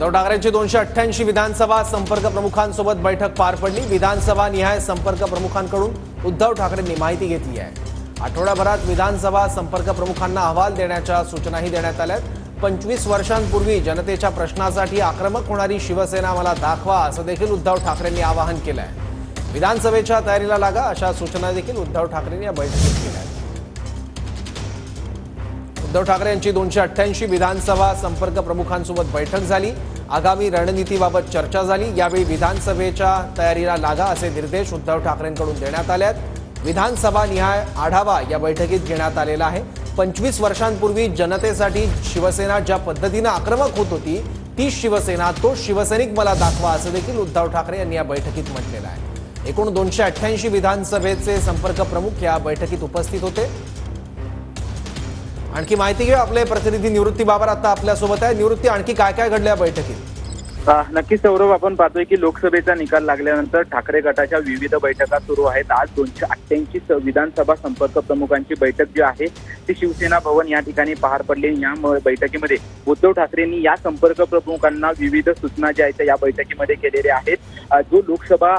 उद्धव ठाकरेंची 288 विधानसभा संपर्क प्रमुखांसोबत बैठक पार पडली। विधानसभा निहाय संपर्क प्रमुखांकडून उद्धव ठाकरेंनी माहिती घेतली आहे। आठवड्याभरात विधानसभा संपर्क प्रमुखांना अहवाल देण्याच्या सूचनाही देण्यात आल्यात। 25 वर्षांपूर्वी जनतेच्या प्रश्नासाठी आक्रमक होणारी शिवसेना मला दाखवा असं देखील उद्धव ठाकरेंनी आवाहन केलं आहे। विधानसभेच्या तयारीला लागा अशा सूचना देखील उद्धव ठाकरेंनी या बैठकीत केल्या आहेत। उद्धव ठाकरे यांची 288 विधानसभा संपर्क प्रमुखांसोबत बैठक झाली। आगामी रणनीतीबाबत चर्चा झाली। यावेळी विधानसभेच्या तयारीला लागा असे निर्देश उद्धव ठाकरेंकडून देण्यात आले आहेत। विधानसभा निहाय आढावा या बैठकीत घेण्यात आलेला आहे। 25 वर्षांपूर्वी जनतेसाठी शिवसेना ज्या पद्धतीने आक्रमक होत होती ती शिवसेना, तो शिवसैनिक मला दाखवा असं देखील उद्धव ठाकरे यांनी या बैठकीत म्हटलेलं आहे। एकूण 288 विधानसभेचे संपर्क प्रमुख या बैठकीत उपस्थित होते। आणखी माहिती घेऊ आपले प्रतिनिधी निवृत्ती बाबर आता आपल्यासोबत आहे। निवृत्ती, आणखी काय काय घडलं या बैठकीत? नक्कीच सौरभ, आपण पाहतोय की लोकसभेचा निकाल लागल्यानंतर ठाकरे गटाच्या विविध बैठका सुरू आहेत। आज 288 विधानसभा संपर्क प्रमुखांची बैठक जी आहे ती शिवसेना भवन या ठिकाणी पार पडली। या बैठकीमध्ये उद्धव ठाकरेंनी या संपर्क प्रमुखांना विविध सूचना ज्या आहेत या बैठकीमध्ये केलेल्या आहेत। जो लोकसभा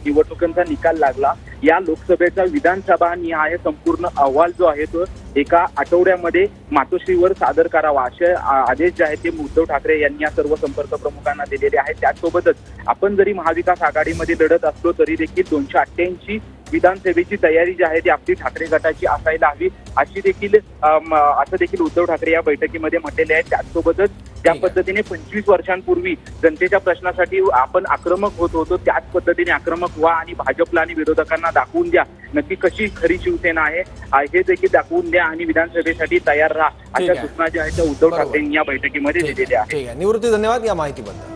निवडणुकांचा निकाल लागला, या लोकसभेचा विधानसभा निहाय संपूर्ण अहवाल जो आहे तो एका आठवड्यामध्ये मातोश्रीवर सादर करावा असे आदेश जे आहेत ते उद्धव ठाकरे यांनी या सर्व संपर्क प्रमुखांना दिलेले आहेत। त्याचसोबतच आपण जरी महाविकास आघाडीमध्ये लढत असलो तरी देखील 288 विधानसभेची तयारी जी आहे ती आपली ठाकरे गटाची असायला हवी अशी देखील असं देखील उद्धव ठाकरे या बैठकीमध्ये म्हटलेले आहे। त्याचसोबतच ज्या पद्धतीने 25 वर्षांपूर्वी जनतेच्या प्रश्नासाठी आपण आक्रमक होत होतो त्याच पद्धतीने आक्रमक व्हा आणि भाजपला आणि विरोधकांना दाखवून द्या नक्की कशी खरी शिवसेना आहे हे देखील दाखवून द्या आणि विधानसभेसाठी तयार राहा अशा सूचना ज्या आहेत त्या उद्धव ठाकरे या बैठकीमध्ये दिलेल्या आहेत। निवृत्ती, धन्यवाद या माहितीबद्दल।